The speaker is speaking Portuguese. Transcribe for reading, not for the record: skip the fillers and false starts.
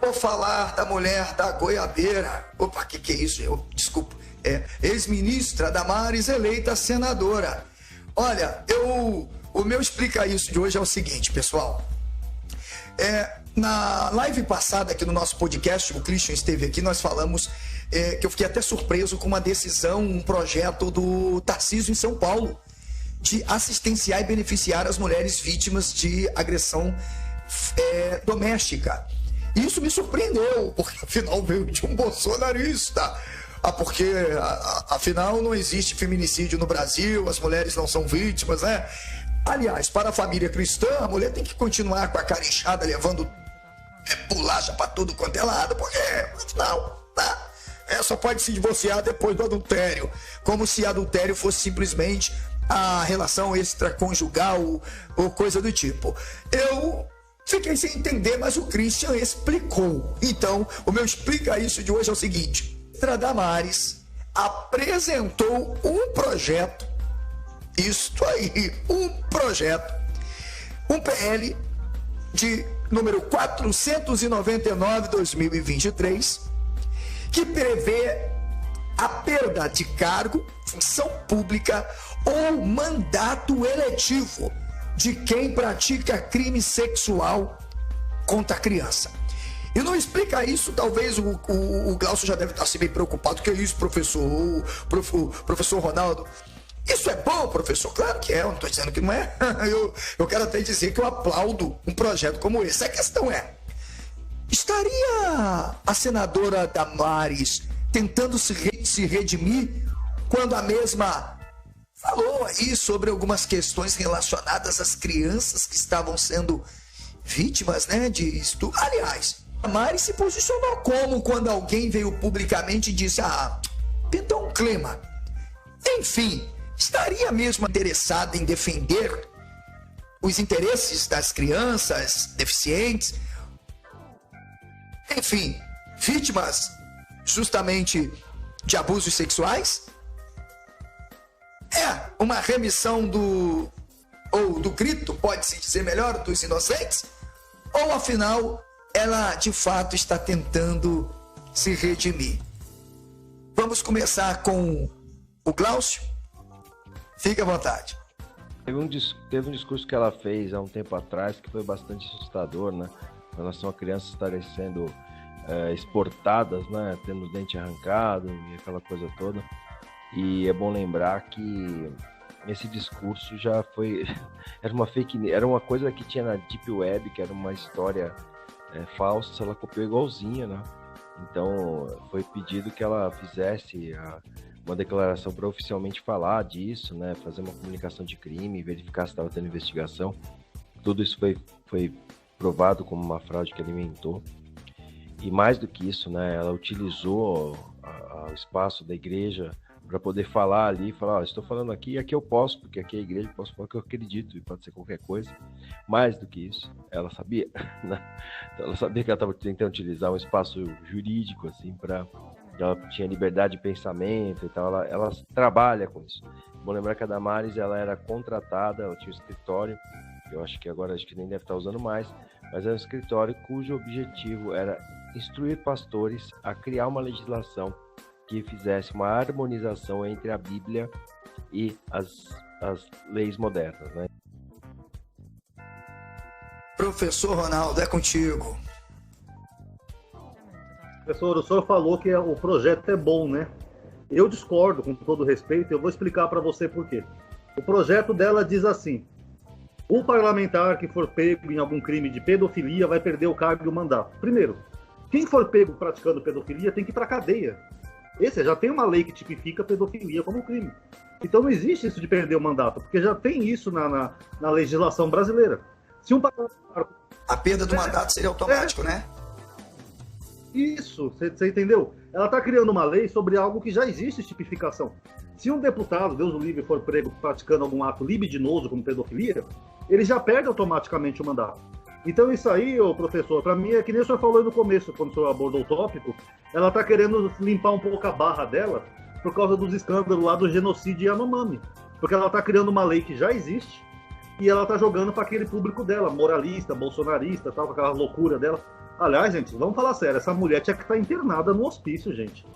Vou falar da mulher da goiabeira. Opa, que é isso? Desculpa. Ex-ministra Damares eleita senadora. Olha, o meu explica isso de hoje é o seguinte, pessoal. Na live passada aqui no nosso podcast, o Christian esteve aqui, nós falamos que eu fiquei até surpreso com uma decisão, um projeto do Tarcísio em São Paulo, de assistenciar e beneficiar as mulheres vítimas de agressão doméstica. E isso me surpreendeu, porque afinal veio de um bolsonarista. Porque afinal não existe feminicídio no Brasil, as mulheres não são vítimas, né? Aliás, para a família cristã, a mulher tem que continuar com a cara inchada, levando bolacha para tudo quanto é lado, porque afinal, tá? Só pode se divorciar depois do adultério, como se adultério fosse simplesmente a relação extraconjugal ou coisa do tipo. Eu fiquei sem entender, mas o Christian explicou. Então, o meu explica isso de hoje é o seguinte: a Damares apresentou um projeto, um PL de número 499/2023, que prevê a perda de cargo, função pública ou mandato eletivo de quem pratica crime sexual contra a criança. E não explica isso, talvez o Glaucio já deve estar assim bem preocupado. Que é isso, professor Ronaldo? Isso é bom, professor? Claro que é, eu não estou dizendo que não é. Eu quero até dizer que eu aplaudo um projeto como esse. A questão é, estaria a senadora Damares tentando se redimir quando a mesma falou aí sobre algumas questões relacionadas às crianças que estavam sendo vítimas, né, de estupro? Aliás, Damares se posicionou como quando alguém veio publicamente e disse: pintou um clima. Enfim, estaria mesmo interessada em defender os interesses das crianças deficientes, enfim, vítimas justamente de abusos sexuais? É uma remissão do grito, pode-se dizer melhor, dos inocentes? Ou afinal ela de fato está tentando se redimir? Vamos começar com o Glaucio? Fique à vontade. Teve um discurso que ela fez há um tempo atrás que foi bastante assustador, né? Em relação a crianças estarem sendo exportadas, né? Tendo o dente arrancado e aquela coisa toda. E é bom lembrar que esse discurso já foi... Era uma fake news, era uma coisa que tinha na Deep Web, que era uma história falsa, ela copiou igualzinha, né? Então foi pedido que ela fizesse uma declaração para oficialmente falar disso, né? Fazer uma comunicação de crime, verificar se estava tendo investigação. Tudo isso foi provado como uma fraude que alimentou. E mais do que isso, né? Ela utilizou o espaço da igreja para poder falar ali, falar: estou falando aqui e aqui eu posso, porque aqui é a igreja, posso falar o que eu acredito, e pode ser qualquer coisa. Mais do que isso, ela sabia, né? Ela sabia que ela estava tentando utilizar um espaço jurídico, assim, ela tinha liberdade de pensamento e tal, ela trabalha com isso. Vou lembrar que a Damares, ela era contratada, ela tinha um escritório, eu acho que agora nem deve estar usando mais, mas era um escritório cujo objetivo era instruir pastores a criar uma legislação que fizesse uma harmonização entre a Bíblia e as leis modernas, né? Professor Ronaldo, é contigo. Professor, o senhor falou que o projeto é bom, né? Eu discordo, com todo respeito, eu vou explicar para você por quê. O projeto dela diz assim: o parlamentar que for pego em algum crime de pedofilia vai perder o cargo e o mandato. Primeiro, quem for pego praticando pedofilia tem que ir para a cadeia. Já tem uma lei que tipifica pedofilia como crime. Então não existe isso de perder o mandato, porque já tem isso na legislação brasileira. Se um parlamentar... A perda do mandato seria automático, né? Isso, você entendeu? Ela está criando uma lei sobre algo que já existe tipificação. Se um deputado, Deus o livre, for prego praticando algum ato libidinoso como pedofilia, ele já perde automaticamente o mandato. Então isso aí, professor, para mim é que nem o senhor falou no começo, quando o senhor abordou o tópico, ela está querendo limpar um pouco a barra dela por causa dos escândalos lá do genocídio Yanomami. Porque ela está criando uma lei que já existe e ela está jogando para aquele público dela, moralista, bolsonarista, tal, com aquela loucura dela. Aliás, gente, vamos falar sério, essa mulher tinha que estar internada no hospício, gente.